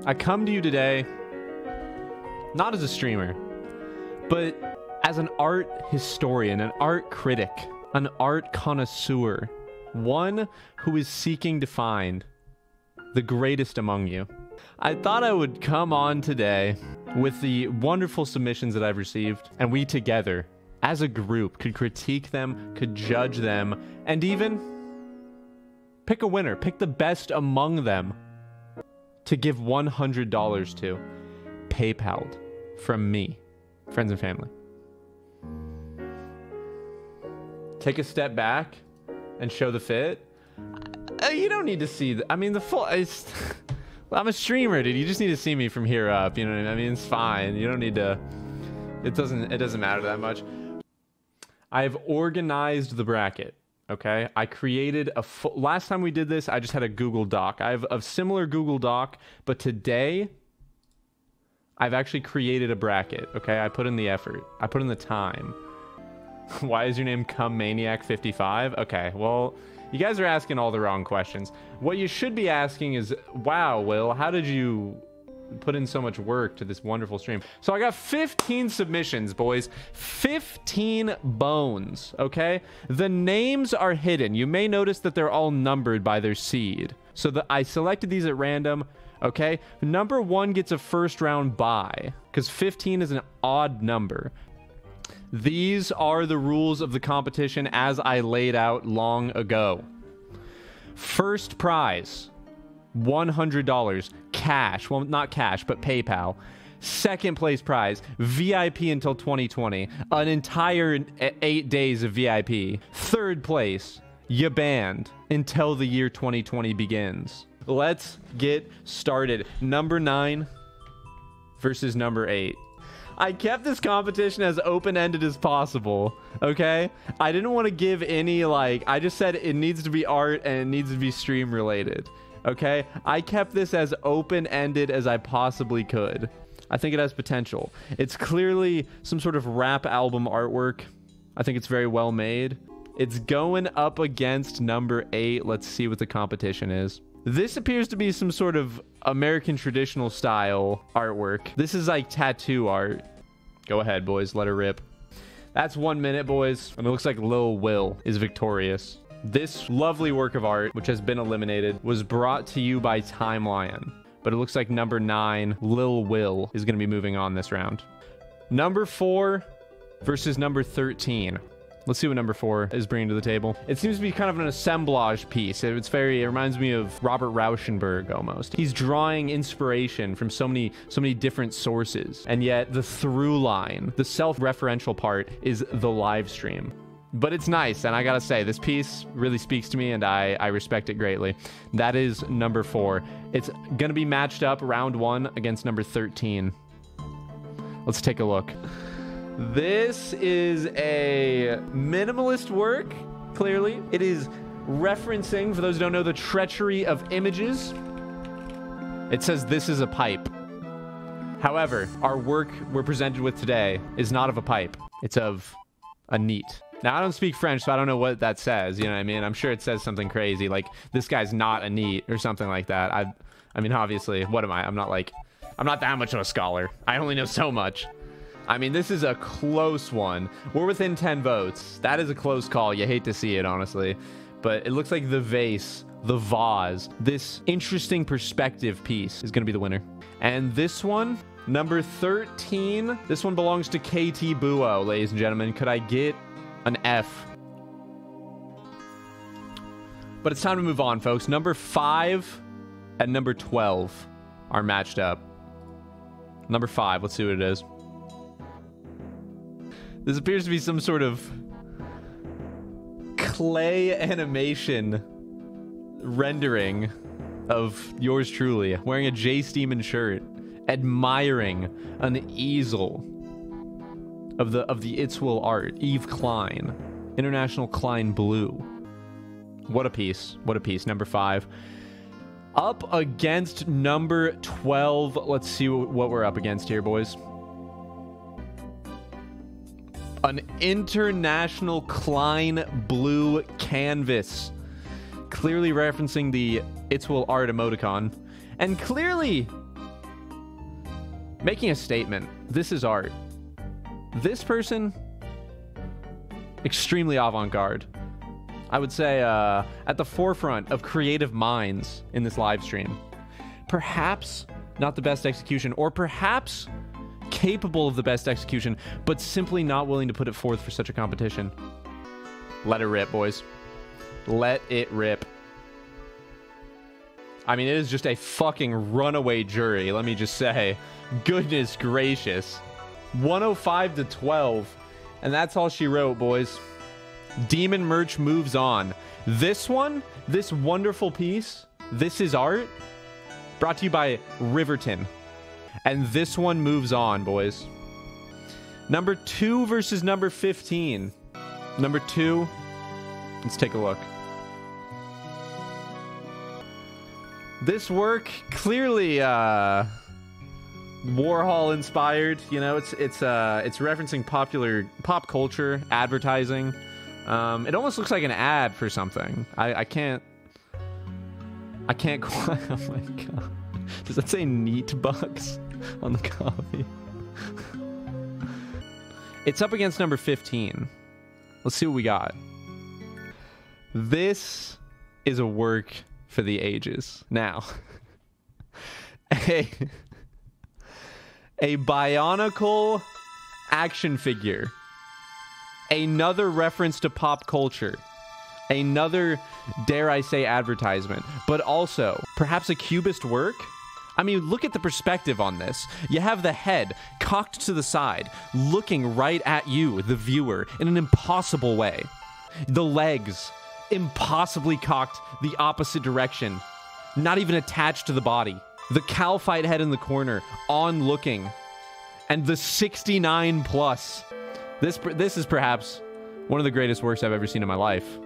I come to you today, not as a streamer, but as an art historian, an art critic, an art connoisseur, one who is seeking to find the greatest among you. I thought I would come on today with the wonderful submissions that I've received, and we together, as a group, could critique them, could judge them, and even pick a winner, pick the best among them to give $100 to, PayPal'd from me, friends and family. Take a step back and show the fit. You don't need to see I mean, the full... Well, I'm a streamer, dude. You just need to see me from here up. You know what I mean? It's fine. You don't need to... It doesn't matter that much. I've organized the bracket. Okay, I created a full... Last time we did this, I just had a Google Doc. I have a similar Google Doc, but today I've actually created a bracket. Okay, I put in the effort. I put in the time. Why is your name Cum Maniac 55? Okay, well, you guys are asking all the wrong questions. What you should be asking is, wow, Will, how did you put in so much work to this wonderful stream? So I got 15 submissions, boys. 15 bones, okay? The names are hidden. You may notice that they're all numbered by their seed. So I selected these at random, okay? Number 1 gets a first round bye, because 15 is an odd number. These are the rules of the competition as I laid out long ago. First prize, $100 cash. Well, not cash, but PayPal. Second place prize, VIP until 2020. An entire 8 days of VIP. Third place, you banned until the year 2020 begins. Let's get started. Number 9 versus number 8. I kept this competition as open-ended as possible, okay? I didn't want to give any, like... I just said it needs to be art and it needs to be stream-related, okay? I kept this as open-ended as I possibly could. I think it has potential. It's clearly some sort of rap album artwork. I think it's very well made. It's going up against number 8. Let's see what the competition is. This appears to be some sort of American traditional style artwork. This is like tattoo art. Go ahead, boys. Let her rip. That's 1 minute, boys. And it looks like Lil Will is victorious. This lovely work of art, which has been eliminated, was brought to you by Timeline. But it looks like number 9, Lil Will, is going to be moving on this round. Number 4 versus number 13. Let's see what number 4 is bringing to the table. It seems to be kind of an assemblage piece. It reminds me of Robert Rauschenberg almost. He's drawing inspiration from so many different sources. And yet the through line, the self-referential part is the live stream. But it's nice, and I gotta say, this piece really speaks to me, and I respect it greatly. That is number 4. It's gonna be matched up round 1 against number 13. Let's take a look. This is a minimalist work, clearly. It is referencing, for those who don't know, the treachery of images. It says this is a pipe. However, our work we're presented with today is not of a pipe. It's of a neat. Now, I don't speak French, so I don't know what that says, you know what I mean? I'm sure it says something crazy, like, this guy's not a neat, or something like that. I mean, obviously, what am I? I'm not that much of a scholar. I only know so much. I mean, this is a close one. We're within 10 votes. That is a close call. You hate to see it, honestly. But it looks like the vase, the vase, this interesting perspective piece is going to be the winner. And this one, number 13, this one belongs to KT Buo, ladies and gentlemen. Could I get an F? But it's time to move on, folks. Number 5 and number 12 are matched up. Number 5, let's see what it is. This appears to be some sort of clay animation rendering of yours truly, wearing a Jay Steeman shirt, admiring an easel of the itswill art, Eve Klein, International Klein Blue. What a piece. What a piece. Number 5. Up against number 12. Let's see what we're up against here, boys. An International Klein Blue canvas. Clearly referencing the itswill art emoticon. And clearly Making a statement. This is art. This person, extremely avant-garde. I would say at the forefront of creative minds in this live stream. Perhaps not the best execution, or perhaps capable of the best execution, but simply not willing to put it forth for such a competition. Let it rip, boys. Let it rip. I mean, it is just a fucking runaway jury, let me just say. Goodness gracious. 105 to 12. And that's all she wrote, boys. Demon merch moves on. This one, this wonderful piece, this is art, brought to you by Riverton. And this one moves on, boys. Number 2 versus number 15. Number 2, let's take a look. This work, clearly Warhol inspired. You know, it's referencing pop culture, advertising. It almost looks like an ad for something. I can't quite. Oh my god. Does that say neat bucks on the copy? It's up against number 15. Let's see what we got. This is a work for the ages. Now, a Bionicle action figure. Another reference to pop culture. Another, dare I say, advertisement. But also, perhaps a cubist work? I mean, look at the perspective on this. You have the head cocked to the side, looking right at you, the viewer, in an impossible way. The legs, impossibly cocked the opposite direction, not even attached to the body. The Calphite head in the corner, on looking. And the 69 plus. This is perhaps one of the greatest works I've ever seen in my life.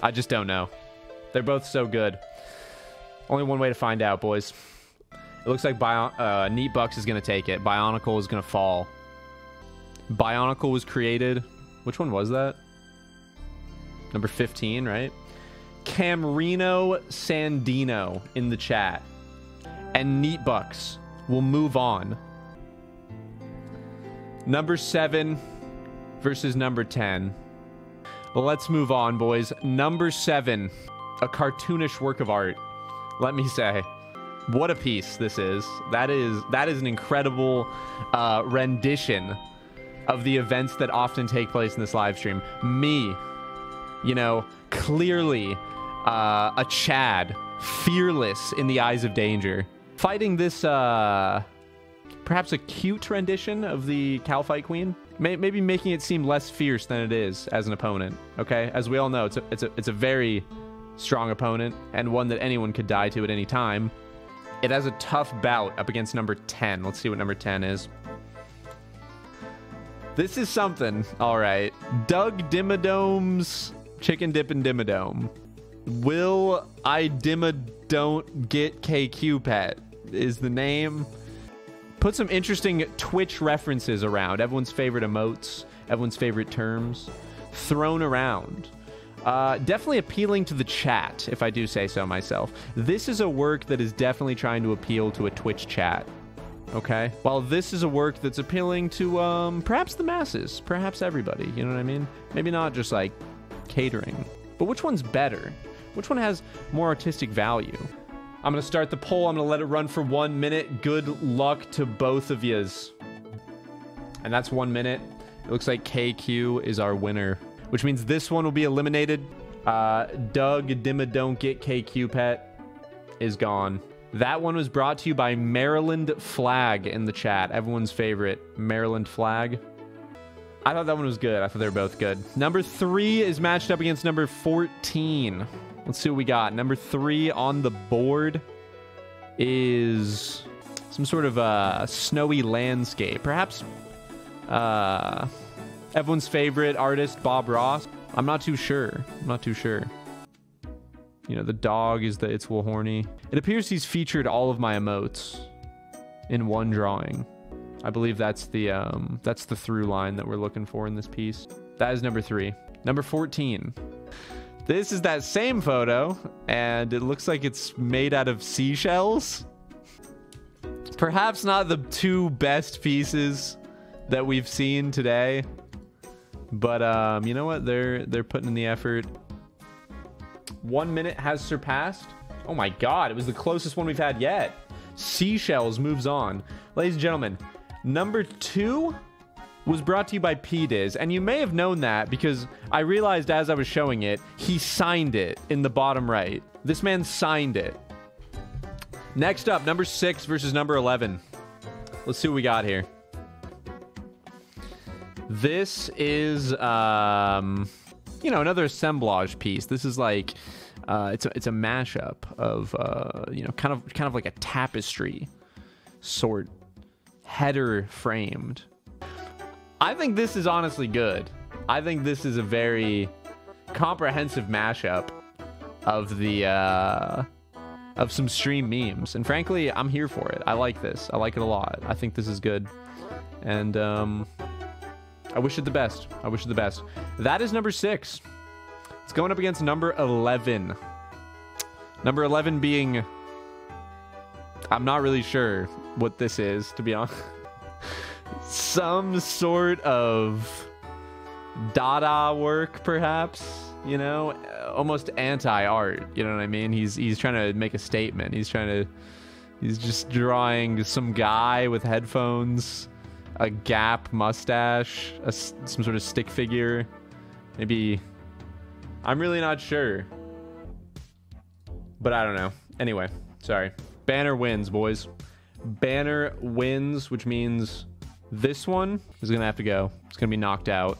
I just don't know. They're both so good. Only one way to find out, boys. It looks like Neat Bucks is going to take it. Bionicle is going to fall. Bionicle was created. Which one was that? Number 15, right? Camrino Sandino in the chat. And Neat Bucks will move on. Number 7 versus number 10. Well, let's move on, boys. Number 7, a cartoonish work of art. Let me say, what a piece this is. That is an incredible rendition of the events that often take place in this live stream. Me, you know, clearly a Chad, fearless in the eyes of danger, fighting this perhaps a cute rendition of the Calphite Queen. Maybe making it seem less fierce than it is as an opponent. Okay, as we all know, it's a very strong opponent and one that anyone could die to at any time. It has a tough bout up against number 10. Let's see what number 10 is. This is something. All right, Doug Dimmadome's Chicken Dippin' Dimmadome. Will I don't get KQ Pet is the name. Put some interesting Twitch references around. Everyone's favorite emotes, everyone's favorite terms thrown around. Definitely appealing to the chat, if I do say so myself. This is a work that is definitely trying to appeal to a Twitch chat. Okay? While this is a work that's appealing to perhaps the masses, perhaps everybody, you know what I mean? Maybe not just like catering. But which one's better? Which one has more artistic value? I'm going to start the poll. I'm going to let it run for 1 minute. Good luck to both of yous. And that's 1 minute. It looks like KQ is our winner, which means this one will be eliminated. Doug Dimma Don't Get KQ Pet is gone. That one was brought to you by Maryland Flag in the chat. Everyone's favorite Maryland Flag. I thought that one was good. I thought they were both good. Number 3 is matched up against number 14. Let's see what we got. Number 3 on the board is some sort of snowy landscape. Perhaps everyone's favorite artist, Bob Ross. I'm not too sure. I'm not too sure. You know, the dog is the itswill horny. It appears he's featured all of my emotes in one drawing. I believe that's the through line that we're looking for in this piece. That is number 3. Number 14. This is that same photo, and it looks like it's made out of seashells. Perhaps not the two best pieces that we've seen today, but you know what? They're putting in the effort. 1 minute has surpassed. Oh my god, it was the closest one we've had yet. Seashells moves on. Ladies and gentlemen, number 2 was brought to you by PDiz, and you may have known that because I realized as I was showing it, he signed it in the bottom right. This man signed it. Next up, number 6 versus number 11. Let's see what we got here. This is, you know, another assemblage piece. This is like, it's a mashup of, you know, kind of like a tapestry sort, header framed. I think this is honestly good. I think this is a very comprehensive mashup of the of some stream memes, and frankly, I'm here for it. I like this. I like it a lot. I think this is good, and I wish it the best. I wish it the best. That is number 6. It's going up against number 11. Number 11 being, I'm not really sure what this is, to be honest. Some sort of Dada work, perhaps, you know, almost anti-art, you know what I mean? He's trying to make a statement. He's just drawing some guy with headphones, a Gap mustache, some sort of stick figure. Maybe, I'm really not sure, but I don't know. Anyway, sorry. Banner wins, boys. Banner wins, which means this one is gonna have to go. It's gonna be knocked out.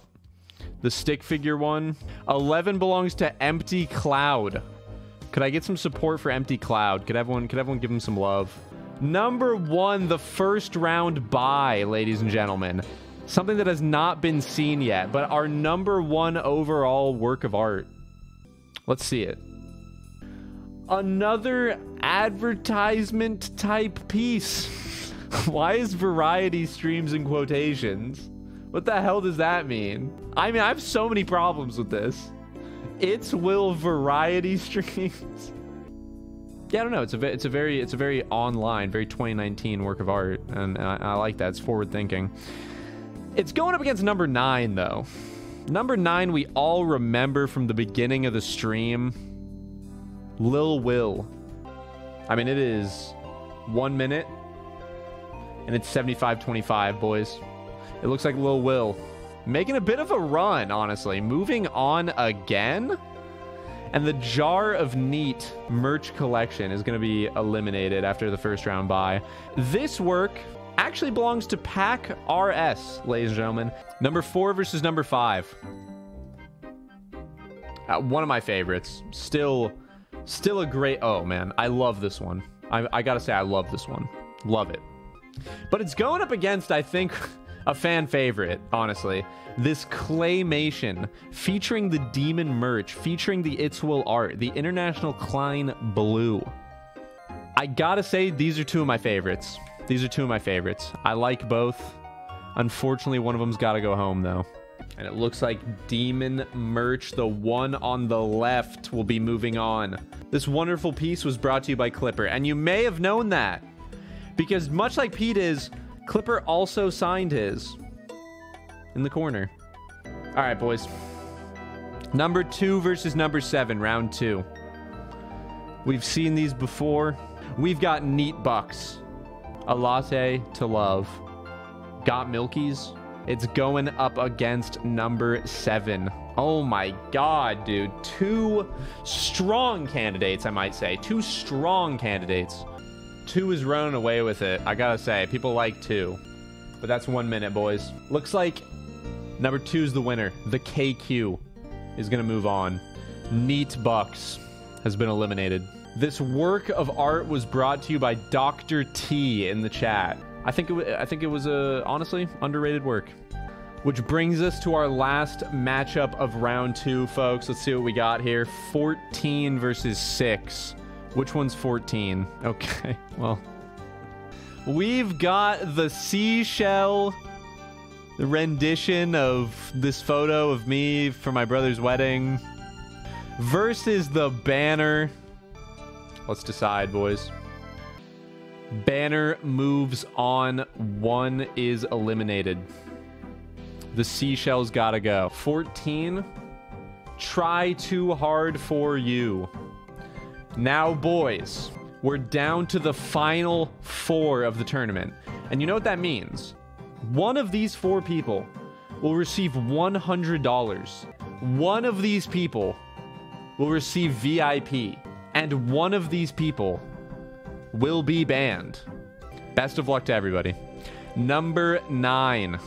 The stick figure one. 11 belongs to Empty Cloud. Could I get some support for Empty Cloud? Could everyone give him some love? Number 1, the first round bye, ladies and gentlemen. Something that has not been seen yet, but our number 1 overall work of art. Let's see it. Another advertisement type piece. Why is variety streams in quotations? What the hell does that mean? I mean, I have so many problems with this. Itswill variety streams. Yeah, I don't know. It's a very online, very 2019 work of art, and I like that. It's forward thinking. It's going up against number 9 though. Number 9 we all remember from the beginning of the stream. Lil Will. I mean, it is 1 minute. And it's 75-25, boys. It looks like Lil Will making a bit of a run, honestly. Moving on again. And the Jar of Neat merch collection is going to be eliminated after the first round bye. This work actually belongs to Pack RS, ladies and gentlemen. Number 4 versus number 5. One of my favorites. Still a great... Oh, man. I love this one. I gotta say, I love this one. Love it. But it's going up against, I think, a fan favorite, honestly. This claymation featuring the Demon merch, featuring the Itswill art, the International Klein Blue. I gotta say, these are 2 of my favorites. These are 2 of my favorites. I like both. Unfortunately, one of them's gotta go home, though. And it looks like Demon merch, the one on the left, will be moving on. This wonderful piece was brought to you by Clipper, and you may have known that. Because much like PDiz, Clipper also signed his in the corner. All right, boys. Number 2 versus number 7, round 2. We've seen these before. We've got Neat Bucks. A latte to love. Got Milkies. It's going up against number 7. Oh my god, dude. 2 strong candidates, I might say. 2 strong candidates. 2 is running away with it. I gotta say, people like 2. But that's 1 minute, boys. Looks like number 2 is the winner. The KQ is gonna move on. Neat Bucks has been eliminated. This work of art was brought to you by Dr. T in the chat. I think it was a honestly underrated work. Which brings us to our last matchup of round 2, folks. Let's see what we got here. 14 versus 6. Which one's 14? Okay, well. We've got the seashell, the rendition of this photo of me for my brother's wedding, versus the banner. Let's decide, boys. Banner moves on. 1 is eliminated. The seashells gotta go. 14. Try too hard for you. Now, boys, we're down to the final 4 of the tournament. And you know what that means? One of these 4 people will receive $100. One of these people will receive VIP. And one of these people will be banned. Best of luck to everybody. Number 9.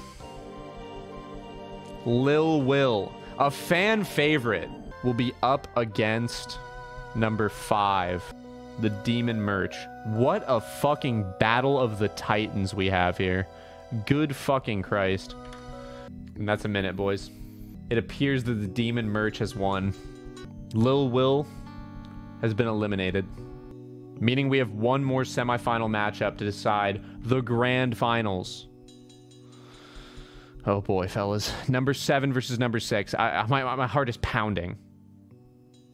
Lil Will, a fan favorite, will be up against number 5, the Demon Merch. What a fucking battle of the titans we have here. Good fucking Christ. And that's a minute, boys. It appears that the Demon Merch has won. Lil Will has been eliminated, meaning we have one more semifinal matchup to decide the grand finals. Oh boy, fellas. Number 7 versus number 6. My heart is pounding.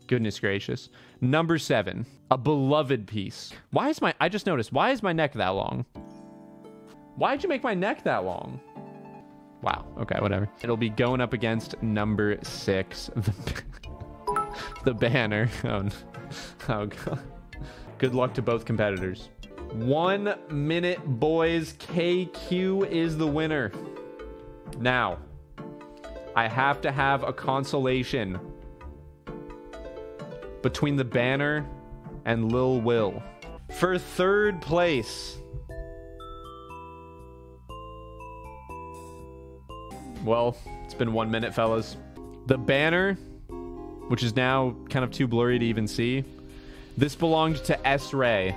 Goodness gracious. Number 7, a beloved piece. I just noticed, why is my neck that long? Why'd you make my neck that long? Wow, okay, whatever. It'll be going up against number 6, the banner. Oh god. Good luck to both competitors. 1 minute, boys. KQ is the winner. Now, I have to have a consolation between the banner and Lil Will. For 3rd place, well, it's been 1 minute, fellas. The banner, which is now kind of too blurry to even see, this belonged to S-Ray.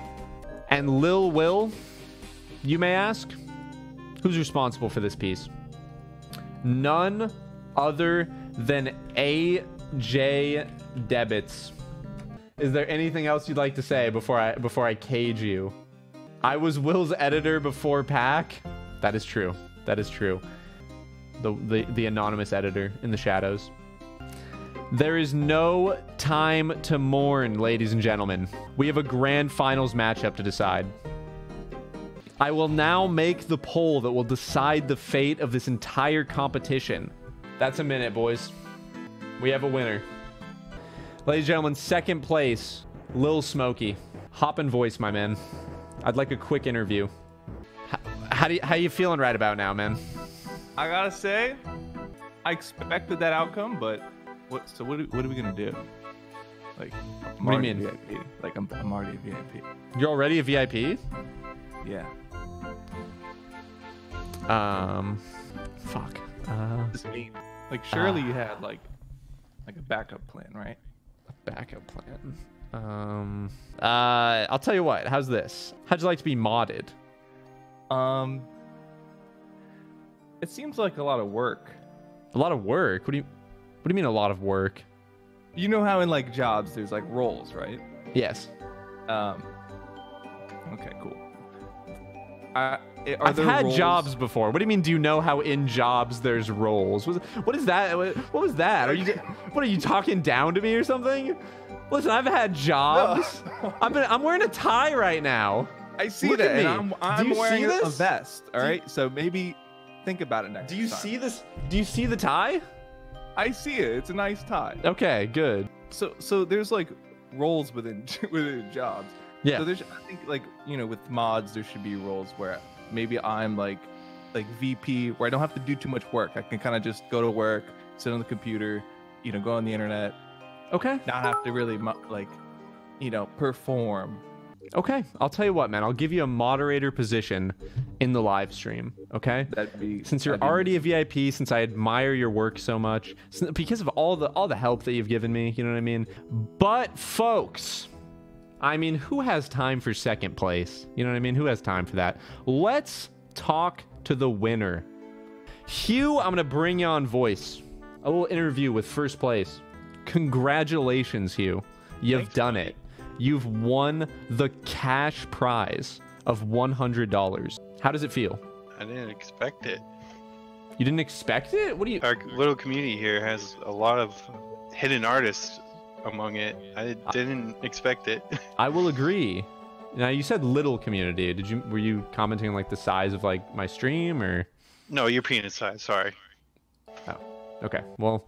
And Lil Will, you may ask, who's responsible for this piece? None other than AJ Debits. Is there anything else you'd like to say before I cage you? I was Will's editor before Pack. That is true. That is true. The anonymous editor in the shadows. There is no time to mourn, ladies and gentlemen. We have a grand finals matchup to decide. I will now make the poll that will decide the fate of this entire competition. That's a minute, boys. We have a winner. Ladies and gentlemen, 2nd place, Lil Smokey. Hop in voice, my man. I'd like a quick interview. How you feeling right about now, man? I gotta say, I expected that outcome, but what are we gonna do? Like, what do you mean? VIP. Like, I'm already a VIP. You're already a VIP? Yeah. Fuck. This mean, like, surely you had like a backup plan, right? A backup plan. I'll tell you what. How's this? How'd you like to be modded? It seems like a lot of work. A lot of work? What do you mean a lot of work? You know how in like jobs there's like roles, right? Yes. Okay, cool. I've had roles? Jobs before. What do you mean? Do you know how in jobs there's roles? What is that? What was that? What are you talking down to me or something? Listen, I've had jobs. No. I'm wearing a tie right now. I see Look that. At me. And I'm wearing a vest. All right. So maybe think about it next time. Do you see this? Do you see the tie? I see it. It's a nice tie. Okay, good. So there's like roles within jobs. Yeah. So there's, I think, like, you know, with mods there should be roles where maybe I'm like VP, where I don't have to do too much work. I can kind of just go to work, sit on the computer, you know, go on the internet. Okay. Not have to really perform. Okay, I'll tell you what, man. I'll give you a moderator position in the live stream. Okay. Since you're already a VIP, since I admire your work so much, because of all the help that you've given me. You know what I mean? But folks, I mean, who has time for 2nd place? You know what I mean? Who has time for that? Let's talk to the winner. Hugh, I'm gonna bring you on voice. A little interview with 1st place. Congratulations, Hugh. You've done it. You've won the cash prize of $100. How does it feel? I didn't expect it. You didn't expect it? What do you... Our little community here has a lot of hidden artists among it. I didn't expect it. I will agree. Now you said little community. Were you commenting on like the size of like my stream or? No, your penis size. Sorry. Oh, okay. Well,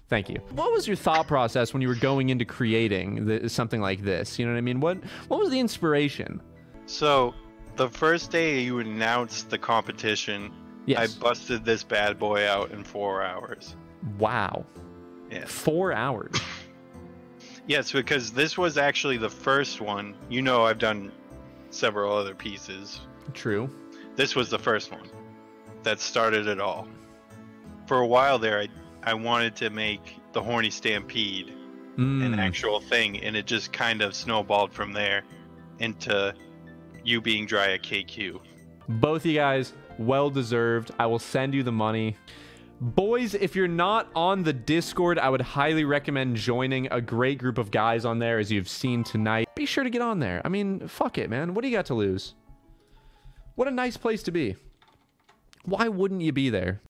thank you. What was your thought process when you were going into creating something like this? You know what I mean? What was the inspiration? So, the first day you announced the competition, Yes. I busted this bad boy out in 4 hours. Wow. Yeah. 4 hours. Yes, because this was actually the first one. You know, I've done several other pieces. True. This was the first one that started it all. For a while there, I wanted to make the Horny Stampede an actual thing, and it just kind of snowballed from there into you being dry at KQ. Both you guys, well deserved. I will send you the money. Boys, if you're not on the Discord, I would highly recommend joining. A great group of guys on there, as you've seen tonight. Be sure to get on there. I mean, fuck it, man. What do you got to lose? What a nice place to be. Why wouldn't you be there?